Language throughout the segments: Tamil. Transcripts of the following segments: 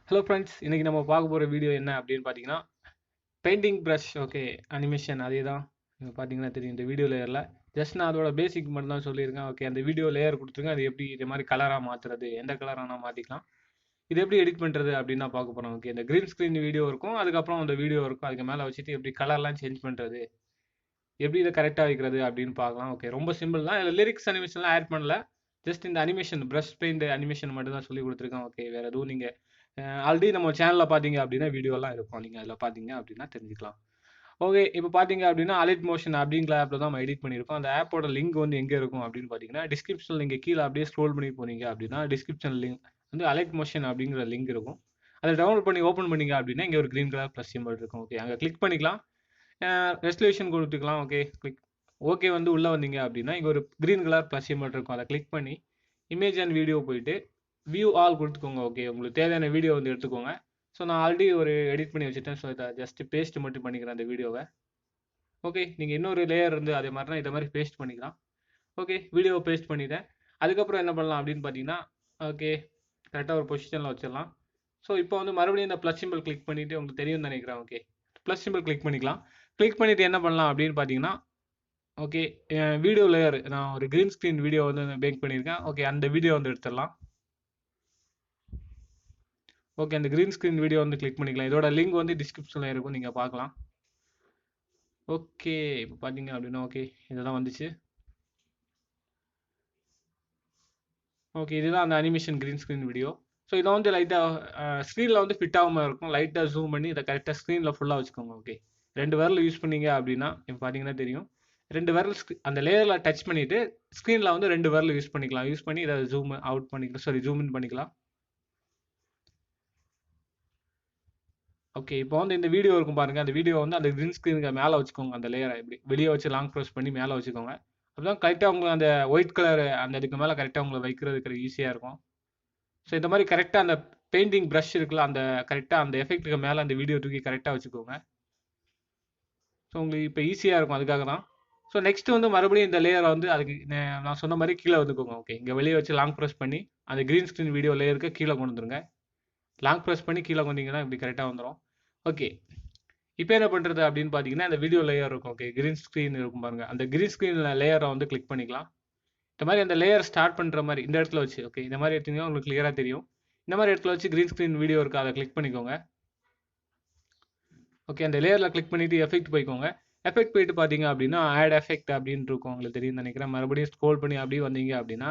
ஹலோ ஃப்ரெண்ட்ஸ், இன்னைக்கு நம்ம பார்க்க போகிற வீடியோ என்ன அப்படின்னு பார்த்தீங்கன்னா பெயிண்டிங் ப்ரஷ். ஓகே, அனிமேஷன் அதே தான். நீங்கள் பார்த்தீங்கன்னா தெரியும் இந்த வீடியோ லேயரில். ஜஸ்ட் நான் அதோட பேசிக் மட்டும் தான் சொல்லியிருக்கேன். ஓகே, அந்த வீடியோ லேயர் கொடுத்துருங்க. அது எப்படி இது மாதிரி கலராக மாற்றுறது, எந்த கலராக நான் மாற்றிக்கலாம், இது எப்படி எடிட் பண்ணுறது அப்படின்னு தான் பார்க்க போகிறோம். ஓகே, இந்த க்ரீன் ஸ்க்ரீன் வீடியோ இருக்கும், அதுக்கப்புறம் அந்த வீடியோ இருக்கும், அதுக்கு மேலே வச்சுட்டு எப்படி கலர்லாம் சேஞ்ச் பண்ணுறது, எப்படி இதை கரெக்டாக வைக்கிறது அப்படின்னு பார்க்கலாம். ஓகே, ரொம்ப சிம்பிள் தான். இதில் லிரிக்ஸ் அனிமேஷன்லாம் ஆட் பண்ணல. ஜஸ்ட் இந்த அனிமேஷன் ப்ரஷ் பெயிண்ட் அனிமேஷன் மட்டும் தான் சொல்லி கொடுத்துருக்கேன். ஓகே, வேறு எதுவும் நீங்கள் ஆல்ரெடி நம்ம சேனலில் பார்த்தீங்க அப்படின்னா வீடியோலாம் இருக்கும், நீங்கள் அதில் பார்த்தீங்க அப்படின்னா தெரிஞ்சுக்கலாம். ஓகே, இப்போ பார்த்தீங்க அப்படின்னா அலைட் மோஷன் அப்படிங்கிற ஆப்பில் தான் நம்ம எடிட் பண்ணியிருக்கோம். அந்த ஆப்போட லிங்க் வந்து எங்கே இருக்கும் அப்படின்னு பார்த்தீங்கன்னா டிஸ்கிரிப்ஷனில் நீங்கள் கீழே அப்படியே ஸ்க்ரோல் பண்ணி போனீங்க அப்படின்னா டிஸ்கிரிப்ஷன் லிங்க் வந்து அலைட் மோஷன் அப்படிங்கிற லிங்க் இருக்கும். அதை டவுன்லோட் பண்ணி ஓப்பன் பண்ணீங்க அப்படின்னா இங்கே ஒரு க்ரீன் கலர் ப்ளஸ் சிம்பிள் இருக்கும். ஓகே, அங்கே கிளிக் பண்ணிக்கலாம், ரெசல்யூஷன் கொடுத்துக்கலாம். ஓகே, கிளிக் ஓகே வந்து உள்ளே வந்தீங்க அப்படின்னா இங்கே ஒரு க்ரீன் கலர் ப்ளஸ் சிம்பிள் இருக்கும். அதை கிளிக் பண்ணி இமேஜ் அண்ட் வீடியோ போயிட்டு வியூ ஆல் கொடுத்துக்கோங்க. ஓகே, உங்களுக்கு தேவையான வீடியோ வந்து எடுத்துக்கோங்க. ஸோ நான் ஆல்ரெடி ஒரு எடிட் பண்ணி வச்சுட்டேன். ஸோ இதை ஜஸ்ட் பேஸ்ட் மட்டும் பண்ணிக்கிறேன் அந்த வீடியோவை. ஓகே, நீங்கள் இன்னொரு லேயர் இருந்து அதே மாதிரி தான் இதை மாதிரி பேஸ்ட் பண்ணிக்கலாம். ஓகே, வீடியோவை பேஸ்ட் பண்ணிட்டேன். அதுக்கப்புறம் என்ன பண்ணலாம் அப்படின்னு பார்த்தீங்கன்னா ஓகே, கரெக்டாக ஒரு பொசிஷனில் வச்சிடலாம். ஸோ இப்போ வந்து மறுபடியும் இந்த ப்ளஸ் சிம்பிள் கிளிக் பண்ணிவிட்டு உங்களுக்கு தெரியும்னு நினைக்கிறேன். ஓகே, ப்ளஸ் சிம்பிள் கிளிக் பண்ணிக்கலாம். கிளிக் பண்ணிவிட்டு என்ன பண்ணலாம் அப்படின்னு பார்த்தீங்கன்னா ஓகே, வீடியோ லேயர் நான் ஒரு க்ரீன் ஸ்க்ரீன் வீடியோ வந்து மேக் பண்ணியிருக்கேன். ஓகே, அந்த வீடியோ வந்து எடுத்துடலாம். ஓகே, அந்த க்ரீன் ஸ்க்ரீன் வீடியோ வந்து கிளிக் பண்ணிக்கலாம். இதோட லிங்க் வந்து டிஸ்கிரிப்ஷனில் இருக்கும், நீங்கள் பார்க்கலாம். ஓகே, இப்போ பார்த்தீங்க அப்படின்னா ஓகே இதெல்லாம் வந்துச்சு. ஓகே, இதுதான் அந்த animation green screen video. So இதை வந்து லைட்டாக ஸ்க்ரீனில் வந்து ஃபிட் ஆகாமல் இருக்கும். லைட்டாக ஜூம் பண்ணி இதை கரெக்டாக ஸ்க்ரீனில் ஃபுல்லாக வச்சுக்கோங்க. ஓகே, 2 விரல் யூஸ் பண்ணீங்க அப்படின்னா இப்போ பார்த்தீங்கன்னா தெரியும். 2 விரல் அந்த லேயரில் டச் பண்ணிவிட்டு ஸ்க்ரீனில் வந்து 2 விரல் யூஸ் பண்ணிக்கலாம். யூஸ் பண்ணி இதை ஜூம் அவுட் பண்ணிக்கலாம், சாரி ஜூம் இன் பண்ணிக்கலாம். ஓகே, இப்போ வந்து இந்த வீடியோ இருக்கும் பாருங்க, அந்த வீடியோ வந்து அந்த க்ரீன் ஸ்க்ரீனுக்கு மேலே வச்சுக்கோங்க. அந்த லேயரை இப்படி வெளியே வச்சு லாங் ப்ரெஸ் பண்ணி மேலே வச்சுக்கோங்க. அப்பதான் கரெக்டாக உங்களுக்கு அந்த ஒயிட் கலர் அந்த இதுக்கு மேலே கரெக்டாக உங்களுக்கு வைக்கிறதுக்கு ஈஸியாக இருக்கும். ஸோ இந்த மாதிரி கரெக்டாக அந்த பெயிண்டிங் ப்ரஷ் இருக்குல்ல, அந்த கரெக்டாக அந்த எஃபெக்ட்டுக்கு மேலே அந்த வீடியோ தூக்கி கரெக்டாக வச்சுக்கோங்க. ஸோ உங்களுக்கு இப்போ ஈஸியாக இருக்கும், அதுக்காக தான். ஸோ நெக்ஸ்ட் வந்து மறுபடியும் இந்த லேயரை வந்து அதுக்கு நான் சொன்ன மாதிரி கீழே வந்துக்கோங்க. ஓகே, இங்கே வெளியே வச்சு லாங் ப்ரெஸ் பண்ணி அந்த க்ரீன் ஸ்க்ரீன் வீடியோ லேயருக்கு கீழே கொண்டு வந்துருங்க. லாங் ப்ரெஸ் பண்ணி கீழே வந்தீங்கன்னா இப்படி கரெக்டாக வந்துடும். ஓகே, இப்போ என்ன பண்ணுறது அப்படின்னு பார்த்தீங்கன்னா இந்த வீடியோ லேயர் இருக்கும். ஓகே, க்ரீன் ஸ்க்ரீன் இருக்கும் பாருங்கள், அந்த க்ரீன் ஸ்க்ரீன் லேயரை வந்து கிளிக் பண்ணிக்கலாம். இந்த மாதிரி அந்த லேயர் ஸ்டார்ட் பண்ணுற மாதிரி இந்த இடத்துல வச்சு ஓகே இந்த மாதிரி எடுத்தீங்கன்னா உங்களுக்கு கிளியராக தெரியும். இந்த மாதிரி இடத்துல வச்சு க்ரீன் ஸ்க்ரீன் வீடியோ இருக்குது, அதை கிளிக் பண்ணிக்கோங்க. ஓகே, அந்த லேயரில் கிளிக் பண்ணிவிட்டு எஃபெக்ட் போய்க்கோங்க. எஃபெக்ட் போயிட்டு பார்த்தீங்க அப்படின்னா ஆட் எஃபெக்ட் அப்படின்னு இருக்கும், உங்களுக்கு தெரியும் நினைக்கிறேன். மறுபடியும் ஸ்க்ரோல் பண்ணி அப்படியே வந்தீங்க அப்படின்னா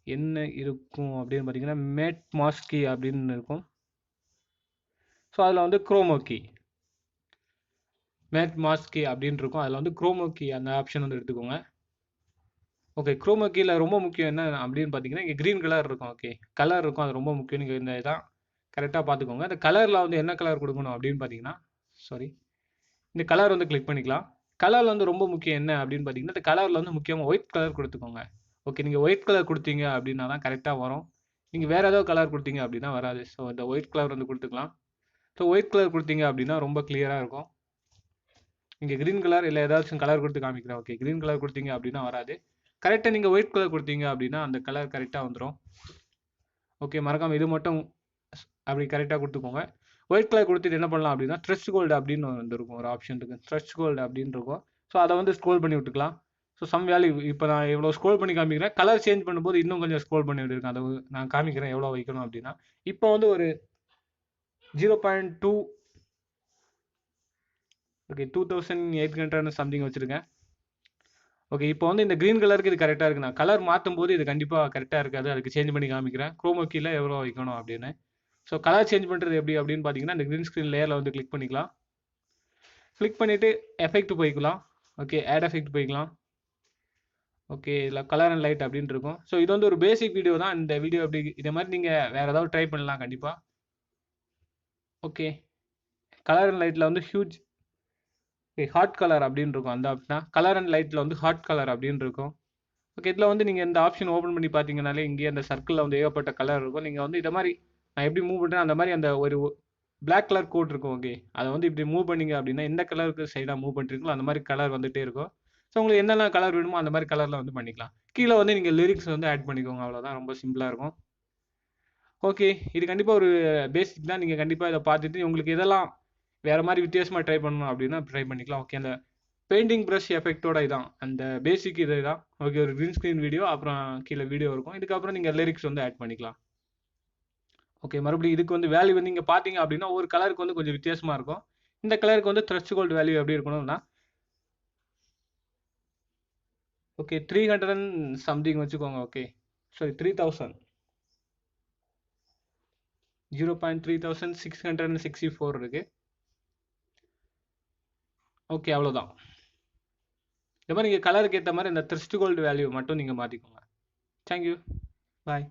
என்ன இருக்கும் அப்படின்னு பார்த்தீங்கன்னா மேட் மாஸ்கி அப்படின்னு இருக்கும். ஸோ அதில் வந்து குரோமோக்கி மேட் மாஸ்கி அப்படின்னு இருக்கும். அதில் வந்து குரோமோக்கி அந்த ஆப்ஷன் வந்து எடுத்துக்கோங்க. ஓகே, குரோமோக்கியில் ரொம்ப முக்கியம் என்ன அப்படின்னு பார்த்தீங்கன்னா இங்கே க்ரீன் கலர் இருக்கும். ஓகே, கலர் இருக்கும், அது ரொம்ப முக்கியம். நீங்கள் இந்த இதான் கரெக்டாக பார்த்துக்கோங்க. அந்த கலரில் வந்து என்ன கலர் கொடுக்கணும் அப்படின்னு பார்த்தீங்கன்னா சாரி இந்த கலர் வந்து கிளிக் பண்ணிக்கலாம். கலரில் வந்து ரொம்ப முக்கியம் என்ன அப்படின்னு பார்த்தீங்கன்னா இந்த கலரில் வந்து முக்கியமாக ஒயிட் கலர் கொடுத்துக்கோங்க. ஓகே, நீங்கள் ஒயிட் கலர் கொடுத்தீங்க அப்படின்னா தான் கரெக்டாக வரும். நீங்கள் வேறு ஏதாவது கலர் கொடுத்தீங்க அப்படின்னா வராது. ஸோ இந்த ஒயிட் கலர் வந்து கொடுத்துக்கலாம். ஸோ ஒயிட் கலர் கொடுத்தீங்க அப்படின்னா ரொம்ப கிளியராக இருக்கும். இங்கே க்ரீன் கலர் இல்லை ஏதாச்சும் கலர் கொடுத்து காமிக்கிறேன். ஓகே, க்ரீன் கலர் கொடுத்தீங்க அப்படின்னா வராது. கரெக்டாக நீங்கள் ஒயிட் கலர் கொடுத்தீங்க அப்படின்னா அந்த கலர் கரெக்டாக வந்துடும். ஓகே, மறக்காமல் இது மட்டும் அப்படி கரெக்டாக கொடுத்துக்கோங்க. ஒயிட் கலர் கொடுத்துட்டு என்ன பண்ணலாம் அப்படின்னா ஸ்ட்ரெச் கோல்டு அப்படின்னு வந்து இருக்கும், ஒரு ஆப்ஷன் இருக்குது, ஸ்ட்ரெச் கோல்டு அப்படின்னு இருக்கும். ஸோ அதை வந்து ஸ்க்ரோல் பண்ணி விட்டுக்கலாம். ஸோ சம் வேல்யூ இப்போ நான் எவ்வளோ ஸ்க்ரோல் பண்ணி காமிக்கிறேன். கலர் சேஞ்ச் பண்ணும்போது இன்னும் கொஞ்சம் ஸ்க்ரோல் பண்ணி விட்டுருக்கேன். அதை நான் காமிக்கிறேன் எவ்வளோ வைக்கணும் அப்படின்னா. இப்போ வந்து ஒரு 0.2 ஓகே 2800 சம்திங் வச்சுருக்கேன். ஓகே, இப்போ வந்து இந்த க்ரீன் கலருக்கு இது கரெக்டாக இருக்குது. நான் கலர் மாற்றும் போது இது கண்டிப்பாக கரெக்டாக இருக்காது, அதுக்கு சேஞ்ச் பண்ணி காமிக்கிறேன். குரோமோக்கியில் எவ்வளோ வைக்கணும் அப்படின்னு. ஸோ கலர் சேஞ்ச் பண்ணுறது எப்படி அப்படின்னு பார்த்தீங்கன்னா இந்த க்ரீன் ஸ்க்ரீன் லேயரில் வந்து கிளிக் பண்ணிக்கலாம். கிளிக் பண்ணிவிட்டு எஃபெக்ட் போய்க்கலாம். ஓகே, ஆட் எஃபெக்ட் போய்க்கலாம். ஓகே, இதில் கலர் அண்ட் லைட் அப்படின்னு இருக்கும். ஸோ இது வந்து ஒரு பேசிக் வீடியோ தான். இந்த வீடியோ எப்படி இதே மாதிரி நீங்கள் வேறு ஏதாவது ட்ரை பண்ணலாம் கண்டிப்பாக. ஓகே, கலர் அண்ட் லைட்டில் வந்து ஹியூஜ் ஹாட் கலர் அப்படின்னு இருக்கும், அந்த ஆப்ஷன் கலர் அண்ட் லைட்டில் வந்து ஹாட் கலர் அப்படின்னு இருக்கும். ஓகே, இதில் வந்து நீங்கள் இந்த ஆப்ஷன் ஓப்பன் பண்ணி பார்த்தீங்கனாலே இங்கே அந்த சர்க்கிளில் வந்து ஏகப்பட்ட கலர் இருக்கும். நீங்கள் வந்து இதை மாதிரி நான் எப்படி மூவ் பண்ணுறேன் அந்த மாதிரி அந்த ஒரு பிளாக் கலர் கோட் இருக்கும். ஓகே, அதை வந்து இப்படி மூவ் பண்ணிங்க அப்படின்னா எந்த கலருக்கு சைடாக மூவ் பண்ணுறீங்களோ அந்த மாதிரி கலர் வந்துகிட்டே இருக்கும். ஸோ உங்களுக்கு என்னென்ன கலர் வேணுமோ அந்த மாதிரி கலரில் வந்து பண்ணிக்கலாம். கீழே வந்து நீங்கள் லிரிக்ஸ் வந்து ஆட் பண்ணிக்கோங்க, அவ்வளோதான். ரொம்ப சிம்பிளாக இருக்கும். ஓகே, இது கண்டிப்பாக ஒரு பேசிக் தான். நீங்கள் கண்டிப்பாக இதை பார்த்துட்டு உங்களுக்கு இதெல்லாம் வேறு மாதிரி வித்தியாசமாக ட்ரை பண்ணணும் அப்படின்னா ட்ரை பண்ணிக்கலாம். ஓகே, அந்த பெயிண்டிங் ப்ரஷ் எஃபெக்டோட இதான் அந்த பேசிக் இது தான். ஓகே, ஒரு க்ரீன் ஸ்க்ரீன் வீடியோ, அப்புறம் கீழே வீடியோ இருக்கும். இதுக்கப்புறம் நீங்கள் லிரிக்ஸ் வந்து ஆட் பண்ணிக்கலாம். ஓகே, மறுபடியும் இதுக்கு வந்து வேல்யூ வந்து நீங்கள் பார்த்தீங்க அப்படின்னா ஒரு கலருக்கு வந்து கொஞ்சம் வித்தியாசமாக இருக்கும். இந்த கலருக்கு வந்து த்ரெஷ்ஹோல்ட் வேல்யூ எப்படி இருக்கணும்னா ஓகே 300 சம்திங் வச்சுக்கோங்க. ஓகே, சாரி 3000 0.3664 இருக்கு. ஓகே, அவ்வளோதான். இந்த மாதிரி நீங்கள் கலருக்கு ஏற்ற மாதிரி இந்த த்ரெஷ்ஹோல்ட் வேல்யூ மட்டும் நீங்கள் மாற்றிக்கோங்க. தேங்க்யூ, பாய்.